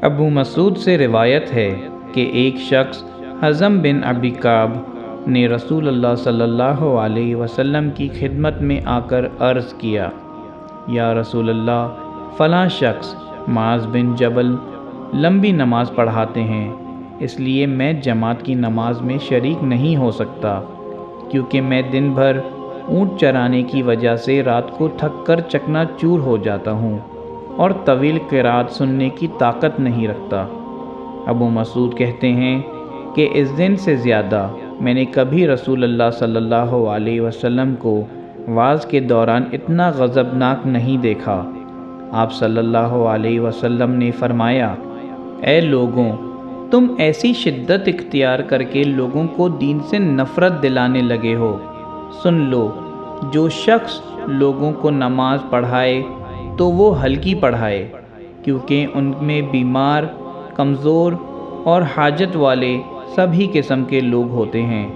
ابو مسعود سے روایت ہے کہ ایک شخص حزم بن ابی کعب نے رسول اللہ صلی اللہ علیہ وسلم کی خدمت میں آ کر عرض کیا، یا رسول اللہ، فلاں شخص معاذ بن جبل لمبی نماز پڑھاتے ہیں، اس لیے میں جماعت کی نماز میں شریک نہیں ہو سکتا، کیونکہ میں دن بھر اونٹ چرانے کی وجہ سے رات کو تھک کر چکنا چور ہو جاتا ہوں اور طویل قرات سننے کی طاقت نہیں رکھتا۔ ابو مسعود کہتے ہیں کہ اس دن سے زیادہ میں نے کبھی رسول اللہ صلی اللہ علیہ وسلم کو وعظ کے دوران اتنا غضبناک نہیں دیکھا۔ آپ صلی اللہ علیہ وسلم نے فرمایا، اے لوگوں، تم ایسی شدت اختیار کر کے لوگوں کو دین سے نفرت دلانے لگے ہو۔ سن لو، جو شخص لوگوں کو نماز پڑھائے تو وہ ہلکی پڑھائے، کیونکہ ان میں بیمار، کمزور اور حاجت والے سبھی قسم کے لوگ ہوتے ہیں۔